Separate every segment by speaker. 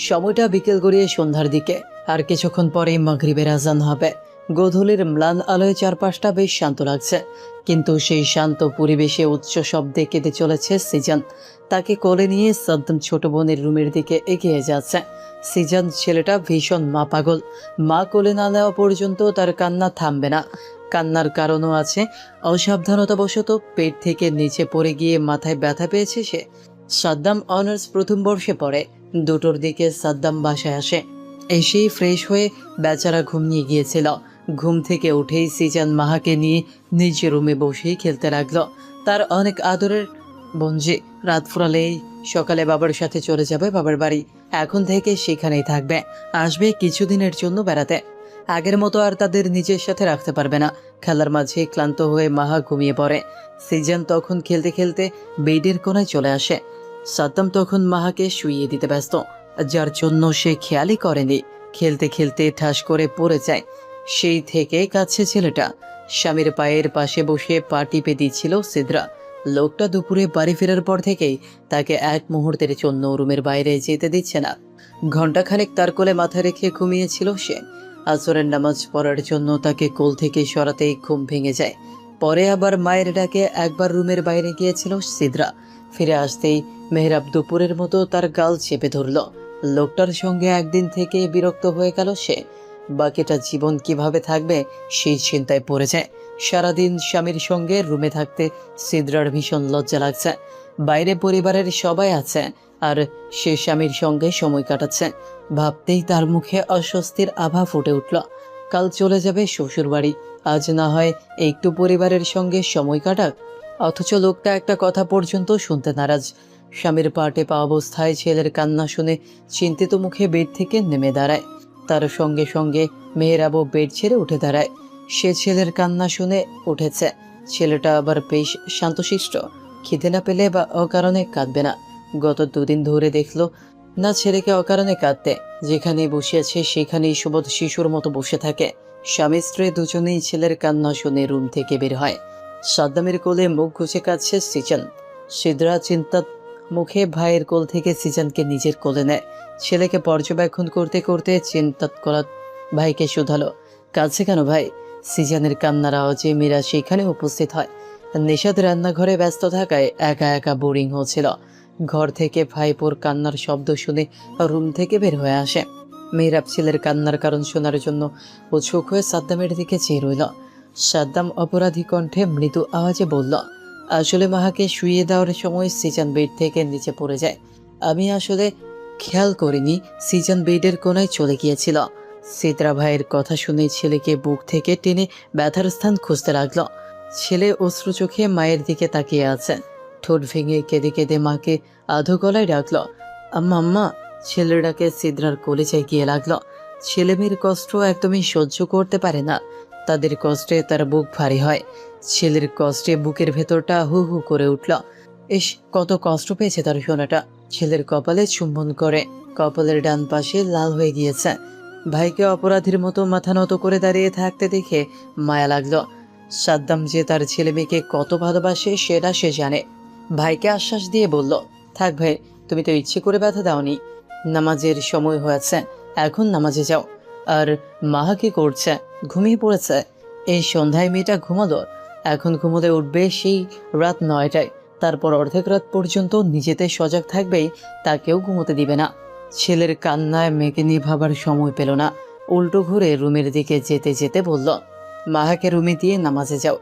Speaker 1: সময়টা বিকেল গড়িয়ে সন্ধ্যার দিকে। আর কিছুক্ষণ পরেই মাগরিবের আজান হবে। গোধূলির ম্লান আলোয় চারপাশটা বেশ শান্ত লাগছে, কিন্তু সেই শান্ত পরিবেশে উচ্চ শব্দে কেঁদে চলেছে সিজান। তাকে কোলে নিয়ে সাদ্দাম ছোট বোনের রুমের দিকে এগিয়ে যাচ্ছে। সিজান ছেলেটা ভীষণ মা পাগল। মা কোলে না নেওয়া পর্যন্ত তার কান্না থামবে না। কান্নার কারণও আছে। অসাবধানতাবশত পেট থেকে নিচে পড়ে গিয়ে মাথায় ব্যথা পেয়েছে সে। সাদ্দাম অনার্স প্রথম বর্ষে পড়ে। দুটোর দিকে সাদ্দাম বাসায় আসে। এসেই ফ্রেশ হয়ে বেচারা ঘুমিয়ে গিয়েছিল। ঘুম থেকে উঠেই সিজান মাহাকে নিয়ে নিজের রুমে বসেই খেলতে লাগলো। তার অনেক আদরের বঞ্জি। রাত ফুরালেই সকালে বাবার সাথে চলে যাবে বাবার বাড়ি। এখন থেকে সেখানেই থাকবে। আসবে কিছুদিনের জন্য বেড়াতে। আগের মতো আর তাদের নিজের সাথে রাখতে পারবে না। খেলার মাঝে ক্লান্ত হয়ে মাহা ঘুমিয়ে পড়ে। সিজান তখন খেলতে খেলতে বেডের কোণায় চলে আসে। সাদ্দাম তখন মাহাকে শুইয়ে দিতে ব্যস্ত, যার জন্য সে খেয়ালই করেনি। খেলতে খেলতে ঠাস করে পড়ে যায়। সেই থেকে কাছে ছেলেটা। স্বামীর পায়ের পাশে বসে পা টিপে দিচ্ছিল সিদ্রা। লোকটা দুপুরে বাড়ি ফেরার পর থেকেই তাকে এক মুহূর্তের জন্য রুমের বাইরে যেতে দিচ্ছে না। ঘণ্টাখানেক তার কোলে মাথা রেখে ঘুমিয়েছিল সে। আসরের নামাজ পড়ার জন্য তাকে কোল থেকে সরাতেই ঘুম ভেঙে যায়। পরে আবার মায়ের ডাকে একবার রুমের বাইরে গিয়েছিল সিদ্রা। ফিরে আসতেই মেহরাব দুপুরের মতো তার গাল চেপে ধরল। লোকটার সঙ্গে একদিন থেকে বিরক্ত হয়ে গেল সে। বাকিটা জীবন কিভাবে থাকবে সেই চিন্তায় পড়ে যায়। সারাদিন স্বামীর সঙ্গে রুমে থাকতে সিদ্রার ভীষণ লজ্জা লাগছে। বাইরে পরিবারের সবাই আছে, আর সে স্বামীর সঙ্গে সময় কাটাচ্ছে। ভাবতেই তার মুখে অস্বস্তির আভা ফুটে উঠল। কাল চলে যাবে শ্বশুর বাড়ি। আজ না হয় একটু পরিবারের সঙ্গে সময় কাটাক। অথচ লোকটা একটা কথা পর্যন্ত শুনতে নারাজ। স্বামীর পা টেপা অবস্থায় ছেলের কান্না শুনে চিন্তিত মুখে বেড থেকে নেমে দাঁড়ায়। তার সঙ্গে সঙ্গে মেহেরাবও বেড ছেড়ে উঠে দাঁড়ায়। সে ছেলের কান্না শুনে উঠেছে। ছেলেটা আবার বেশ শান্তশিষ্ট। খিদে না পেলে বা অকারণে কাঁদবে না। গত দুদিন ধরে দেখলো না ছেলেকে অকারণে কাঁদতে। যেখানে বসিয়েছে সেখানেই সুবোধ শিশুর মতো বসে থাকে। স্বামী স্ত্রী দুজনেই ছেলের কান্না শুনে রুম থেকে বের হয়। সাদ্দামের কোলে মুখ ঘুষে কাঁদছে সিজান। সিদ্রা চিন্তার মুখে ভাইয়ের কোল থেকে সিজানকে নিজের কোলে নেয়। ছেলেকে পর্যবেক্ষণ করতে করতে চিন্তাত করা ভাইকে শুধালো, কাঁদছে কেন ভাই? সিজানের কান্নার আওয়াজে মীরা সেখানে উপস্থিত হয়। নিশাদ রান্নাঘরে ব্যস্ত থাকায় একা একা বোরিং হচ্ছিল। ঘর থেকে ভাইপোর কান্নার শব্দ শুনে রুম থেকে বের হয়ে আসে। মেহরাব ছেলের কান্নার কারণ শোনার জন্য উৎসুক হয়ে সাদ্দামের দিকে চেয়ে রইল। সাদ্দাম অপরাধী কণ্ঠে মৃদু আওয়াজে বলল, আসলে মাহাকে শুইয়ে দেওয়ার সময় সিজান বেড থেকে নিচে পড়ে যায়। আমি আসলে খেয়াল করিনি সিজান বেডের কোণায় চলে গিয়েছিল। সিদ্রা ভাইয়ের কথা শুনে ছেলেকে বুক থেকে টেনে ব্যথার স্থান খুঁজতে লাগলো। ছেলে অশ্রু চোখে মায়ের দিকে তাকিয়ে আছে। ঠোঁট ভেঙে কেঁদে কেঁদে মাকে আধো গলায় ডাকলো, আম্মা আম্মা। ছেলেটাকে সিদ্রার কলেজায় গিয়ে লাগলো। ছেলে মেয়ের কষ্ট একদমই সহ্য করতে পারে না। তাদের কষ্টে তার বুক ভারী হয়। ছেলের কষ্টে বুকের ভেতরটা হু হু করে উঠল। ইস, কত কষ্ট পেয়েছে তার সোনাটা। ছেলের কপালে চুম্বন করে কপালের ডান পাশে লাল হয়ে গিয়েছে। ভাইকে অপরাধীর মতো মাথা নত করে দাঁড়িয়ে থাকতে দেখে মায়া লাগলো। সাদ্দাম যে তার ছেলে মেয়েকে কত ভালোবাসে সেটা সে জানে। ভাইকে আশ্বাস দিয়ে বলল, থাক ভাই, তুমি তো ইচ্ছে করে ব্যথা দাওনি। নামাজের সময় হয়েছে, এখন নামাজে যাও। আর মাহা কি করছে? ঘুমিয়ে পড়েছে। এই সন্ধ্যায় মেয়েটা ঘুমালো। এখন ঘুমোতে উঠবে সেই রাত 9টায়। তারপর অর্ধেক রাত পর্যন্ত নিজেতে সজাগ থাকবেই, তাকেও ঘুমোতে দিবে না। ছেলের কান্নায় মেয়েকে নিয়ে ভাবার সময় পেল না। উল্টো ঘুরে রুমের দিকে যেতে যেতে বলল, মাহাকে রুমে দিয়ে নামাজে যাও।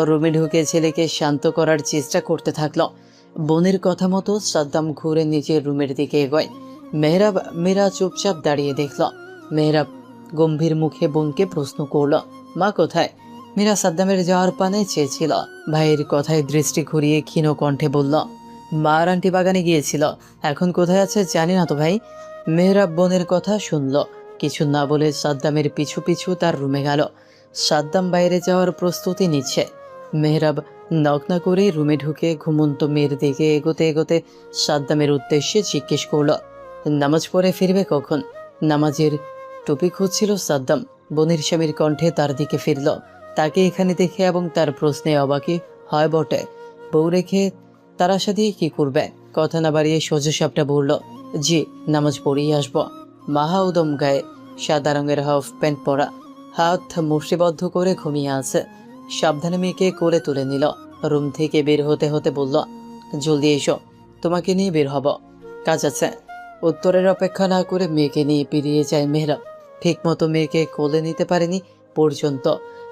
Speaker 1: রুমে ঢুকে ছেলেকে শান্ত করার চেষ্টা করতে থাকলো। বোনের কথা মতো সাদ্দাম ঘুরে নিজের রুমের দিকে এগোয়। মেহরাব মীরা চুপচাপ দাঁড়িয়ে দেখল। মেহরাব গম্ভীর মুখে বোনকে প্রশ্ন করল, মা কোথায়? মীরা সাদ্দামের যাওয়ার পানে চেয়েছিল। ভাইয়ের কথায় দৃষ্টি ঘুরিয়ে ক্ষীণ কণ্ঠে বলল, মা আর আন্টি বাগানে গিয়েছিল, এখন কোথায় আছে জানি না তো ভাই। মেহরাব বোনের কথা শুনল। কিছু না বলে সাদ্দামের পিছু পিছু তার রুমে গেল। সাদ্দাম বাইরে যাওয়ার প্রস্তুতি নিচ্ছে। মেহরাব নক না করে রুমে ঢুকে ঘুমন্ত মেয়ের দিকে এগোতে এগোতে সাদ্দামের উদ্দেশ্যে জিজ্ঞেস করল, নামাজ পড়ে ফিরবে কখন? নামাজের টুপি খুঁজছিল সাদ্দাম। বোনের স্বামীর কণ্ঠে তার দিকে ফিরল। তাকে এখানে দেখে এবং তার প্রশ্নে অবাকি হয় বটে। বউ রেখে তার আশা দিয়ে কি করবে? কথা না বাড়িয়ে সোজা সাপটা বলল, জি, নামাজ পড়েই আসবো। মাহা উদম গায়ে, সাদা রঙের হাফ প্যান্ট পরা, হাত মুষ্টিবদ্ধ করে ঘুমিয়ে আছে। সাবধানে মেয়েকে কোলে তুলে নিল। রুম থেকে বের হতে হতে বলল, জলদি এসো, তোমাকে নিয়ে বের হব, কাজ আছে। উত্তরের অপেক্ষা না করে মেয়েকে নিয়ে বেরিয়ে যায় মেহরাব। ঠিক মতো মেয়েকে কোলে নিতে পারেনি পর্যন্ত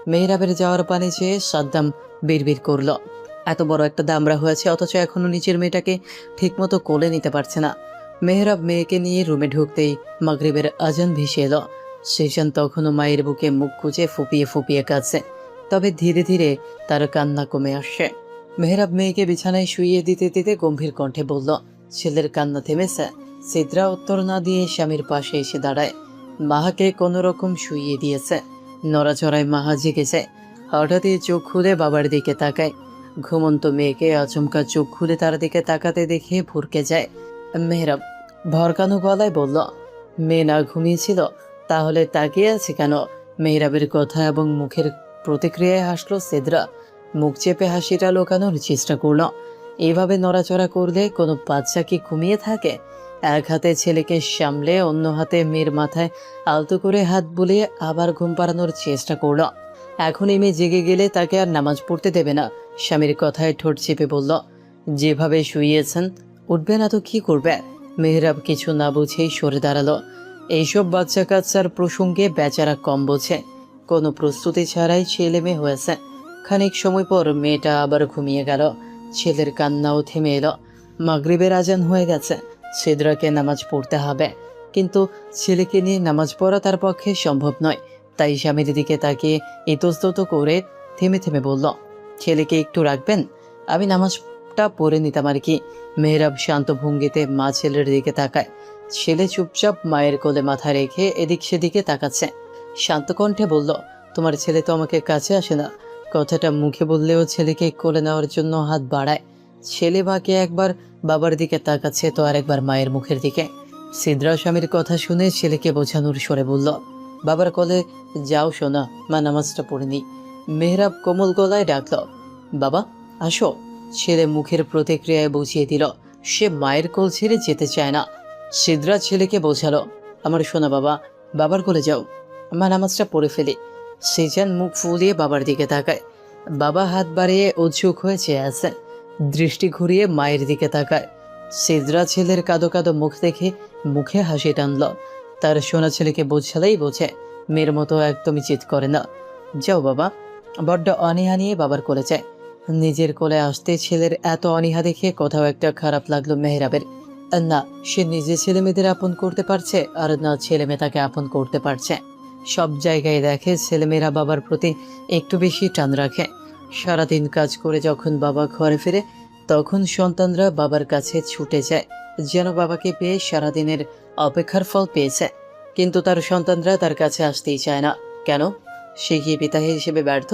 Speaker 1: মেহরাবের যাওয়ার পানি চেয়ে সাদ্দাম বিড়বিড় করলো, এত বড় একটা দামড়া হয়েছে অথচ এখনো নিচের মেয়েটাকে ঠিকমতো কোলে নিতে পারছে না। মেহরাব মেয়েকে নিয়ে রুমে ঢুকতেই মাগরিবের আজান ভেসে এলো। সেজান তখনও মায়ের বুকে মুখ গুজে ফুপিয়ে ফুপিয়ে কাঁদছে, তবে ধীরে ধীরে তার কান্না কমে আসছে। মেহরাব মেয়েকে বিছানায় শুইয়ে দিতে দিতে গম্ভীর কণ্ঠে বলল, ছেলের কান্না থেমেছে? সিদ্রা উত্তর না দিয়ে স্বামীর পাশে এসে দাঁড়ায়। মাহাকে কোনো রকম শুইয়ে দিয়েছে। নড়াচড়ায় মাহা জেগেছে। হঠাৎই চোখ খুলে বাবার দিকে তাকায়। ঘুমন্ত মেয়েকে আচমকা চোখ খুলে তার দিকে তাকাতে দেখে ভরকে যায়। মেহরাব ভরকানো গলায় বলল, মেয়ে না ঘুমিয়েছিল? তাহলে তাকিয়ে আছে কেন? মেহরাবের কথা এবং মুখের প্রতিক্রিয়ায় হাসলো সিদ্রা। মুখ চেপে হাসিটা লুকানোর চেষ্টা করল। এভাবে নড়াচড়া করলে কোনো বাচ্চা কি ঘুমিয়ে থাকে? এক হাতে ছেলেকে সামলে অন্য হাতে মেয়ের মাথায় আলতো করে হাত বুলিয়ে আবার ঘুম পাড়ানোর চেষ্টা করল। এখন এই মেয়ে জেগে গেলে তাকে আর নামাজ পড়তে দেবে না। স্বামীর কথায় ঠোঁট চেপে বলল, যেভাবে শুইয়েছেন উঠবে না তো কি করবে? মেহরাব কিছু না বুঝেই সরে দাঁড়ালো। এইসব বাচ্চা কাচ্চার প্রসঙ্গে বেচারা কম বোঝে। কোনো প্রস্তুতি ছাড়াই ছেলে মেয়ে হয়েছে। খানিক সময় পর মেয়েটা আবার ঘুমিয়ে গেল। ছেলের কান্নাও থেমে এলো। মাগরিবের আজান হয়ে গেছে। সিদ্রাকে নামাজ পড়তে হবে, কিন্তু ছেলেকে নিয়ে নামাজ পড়া তার পক্ষে সম্ভব নয়। তাই স্বামীর দিকে তাকিয়ে ইতস্তত করে থেমে থেমে বলল, ছেলেকে একটু রাখবেন, আমি নামাজটা পড়ে নিতাম আর কি। মেহরাব শান্ত ভঙ্গিতে মা ছেলের দিকে তাকায়। ছেলে চুপচাপ মায়ের কোলে মাথা রেখে এদিক সেদিকে তাকাচ্ছে। শান্ত কণ্ঠে বলল, তোমার ছেলে তো আমাকে কাছে আসে না। কথাটা মুখে বললেও ছেলেকে কোলে নেওয়ার জন্য হাত বাড়ায়। ছেলে মাকে একবার বাবার দিকে তাকাচ্ছে তো আরেকবার মায়ের মুখের দিকে। সিদ্রা স্বামীর কথা শুনে ছেলেকে বোঝানোর স্বরে বলল, বাবার কোলে যাও শোনা, মা নামাজটা পড়ে নি। মেহরাব কোমল গলায় ডাকল, বাবা আসো। ছেলে মুখের প্রতিক্রিয়ায় বুঝিয়ে দিল সে মায়ের কোল ছেড়ে যেতে চায় না। সিদ্রা ছেলেকে বোঝালো, আমার শোনা বাবা, বাবার কোলে যাও, মা নামাজটা পড়ে ফেলি। সেজান মুখ ফুলিয়ে বাবার দিকে তাকায়। বাবা হাত বাড়িয়ে উৎসুক হয়ে চেয়ে আছে। দৃষ্টি ঘুরিয়ে মায়ের দিকে তাকায়। সিদ্রা ছেলের কাদো কাদো মুখ দেখে মুখে হাসি টানল। তার সোনা ছেলেকে বোঝালেই বোঝে, মেয়ের মতো একদমই চিৎ করে না। যাও বাবা। বড্ড অনীহা নিয়ে বাবার কোলে যায়। নিজের কোলে আসতে ছেলের এত অনীহা দেখে কোথাও একটা খারাপ লাগলো মেহরাবের। না সে নিজে ছেলে মেয়েদের আপন করতে পারছে, আর না ছেলে মেয়ে তাকে আপন করতে পারছে। সব জায়গায় দেখে ছেলেমেয়েরা বাবার প্রতি একটু বেশি টান রাখে। সারাদিন কাজ করে যখন বাবা ঘরে ফিরে তখন সন্তানরা বাবার কাছে ছুটে যায়, যেন বাবাকে পেয়ে সারাদিনের অপেক্ষার ফল পেয়েছে। কিন্তু তার সন্তানরা তার কাছে আসতেই চায় না। কেন? সে কি পিতা হিসেবে ব্যর্থ,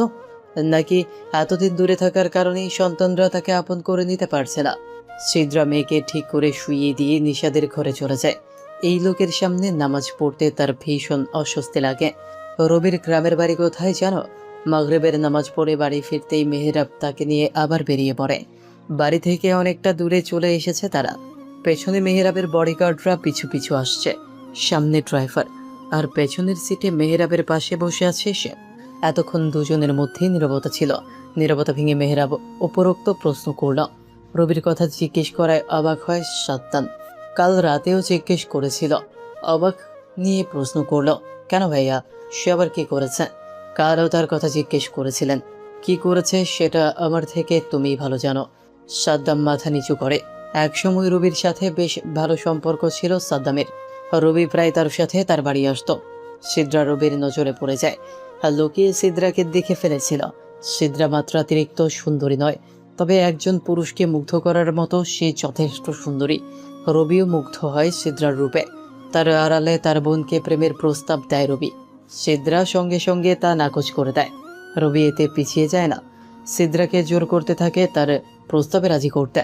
Speaker 1: নাকি এতদিন দূরে থাকার কারণেই সন্তানরা তাকে আপন করে নিতে পারছে না? সিদ্রা মেয়েকে ঠিক করে শুইয়ে দিয়ে নিশাদের ঘরে চলে যায়। এই লোকের সামনে নামাজ পড়তে তার ভীষণ অস্বস্তি লাগে। রবির গ্রামের বাড়ি কোথায় জানো? মাগরিবের নামাজ পড়ে বাড়ি ফিরতেই মেহরাব তাকে নিয়ে আবার বেরিয়ে পড়ে। বাড়ি থেকে অনেকটা দূরে চলে এসেছে তারা। পেছনে মেহরাবের বডিগার্ডরা পিছু পিছু আসছে। সামনে ড্রাইভার, আর পেছনের সিটে মেহরাবের পাশে বসে আছে সে। এতক্ষণ দুজনের মধ্যেই নীরবতা ছিল। নীরবতা ভেঙে মেহরাব উপরোক্ত প্রশ্ন করল। রবির কথা জিজ্ঞেস করায় অবাক হয় সাদ্দাম। কাল রাতেও জিজ্ঞেস করেছিল। অবাক নিয়ে প্রশ্ন করল, কেন ভাইয়া, সে আবার কি করেছে? কালও তার কথা জিজ্ঞেস করেছিলেন। কি করেছে সেটা আমার থেকে তুমিই ভালো জানো। সাদ্দাম মাথা নিচু করে। একসময় রবির সাথে বেশ ভালো সম্পর্ক ছিল সাদ্দামের। রবি প্রায় তার সাথে তার বাড়ি আসতো। সিদ্রা রবির নজরে পড়ে যায়। আর লুকিয়ে সিদ্রাকে দেখে ফেলেছিল। সিদ্রা মাত্রাতিরিক্ত সুন্দরী নয়, তবে একজন পুরুষকে মুগ্ধ করার মতো সে যথেষ্ট সুন্দরী। রবিও মুগ্ধ হয় সিদ্রার রূপে। তার আড়ালে তার বোনকে প্রেমের প্রস্তাব দেয় রবি। সিদ্রা সঙ্গে সঙ্গে তা নাকচ করে দেয়। রবি এতে পিছিয়ে যায় না, সিদ্রাকে জোর করতে থাকে তার প্রস্তাবে রাজি করতে।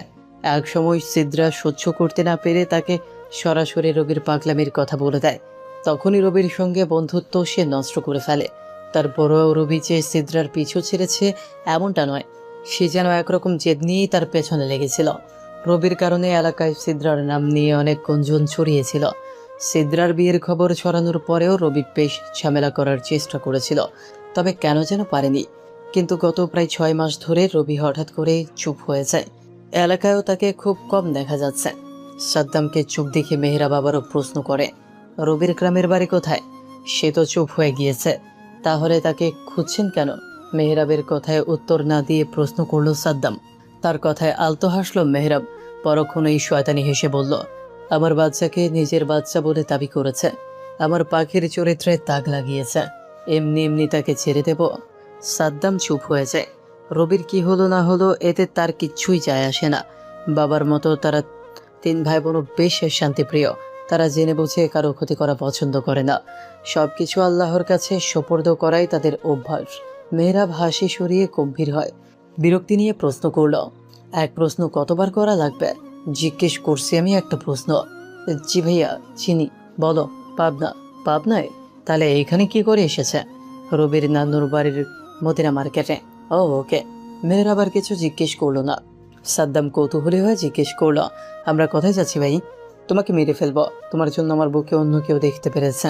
Speaker 1: এক সময় সিদ্রা সহ্য করতে না পেরে তাকে সরাসরি রবির পাগলামির কথা বলে দেয়। তখনই রবির সঙ্গে বন্ধুত্ব সে নষ্ট করে ফেলে। তারপরও রবি যে সিদ্রার পিছু ছেড়েছে এমনটা নয়, সে যেন একরকম জেদ নিয়েই তার পেছনে লেগেছিল। রবির কারণে এলাকায় সিদ্রার নাম নিয়ে অনেক গুঞ্জন ছড়িয়েছিল। সিদ্রার বিয়ের খবর ছড়ানোর পরেও রবি বেশ ঝামেলা করার চেষ্টা করেছিল, তবে কেন যেন পারেনি। কিন্তু গত প্রায় 6 মাস ধরে রবি হঠাৎ করে চুপ হয়ে যায়। এলাকায়ও তাকে খুব কম দেখা যাচ্ছে। সাদ্দামকে চুপ দেখে মেহরাব আবারও প্রশ্ন করে, রবির গ্রামের বাড়ি কোথায়? সে তো চুপ হয়ে গিয়েছে, তাহলে তাকে খুঁজছেন কেন? মেহরাবের কথায় উত্তর না দিয়ে প্রশ্ন করল সাদ্দাম। তার কথায় আলতো হাসল মেহরাব, পরক্ষণেই শয়তানি হেসে বলল, আমার বাচ্চাকে নিজের বাচ্চা বলে দাবি করেছে, আমার পাখির চরিত্রে দাগ লাগিয়েছে, এমনি এমনি তাকে ছেড়ে দেব? সাদ্দাম চুপ হয়ে যায়। রবির কি হলো না হলো এতে তার কিচ্ছুই যায় আসে না। বাবার মতো তারা 3 ভাই বোনও বেশ শান্তিপ্রিয়। তারা জেনে বুঝে কারো ক্ষতি করা পছন্দ করে না। সবকিছু আল্লাহর কাছে সোপর্দ করাই তাদের অভ্যাস। মেহরাব হাসি সরিয়ে গম্ভীর হয়, বিরক্তি নিয়ে প্রশ্ন করল, এক প্রশ্ন কতবার করা লাগবে? জিজ্ঞেস করছি আমি একটা প্রশ্ন। জি ভাইয়া, চিনি। বলো। পাবনা? পাবনায়? তাহলে এইখানে কি করে এসেছে? রবির নানুর বাড়ির মদিনা মার্কেটে। ও ওকে। মেহরাব আর কিছু জিজ্ঞেস করলো না। সাদ্দাম কৌতূহলী হয়ে জিজ্ঞেস করলো, আমরা কোথায় যাচ্ছি ভাই? তোমাকে মেরে ফেলবো, তোমার জন্য আমার বুকে অন্য কেউ দেখতে পেরেছে।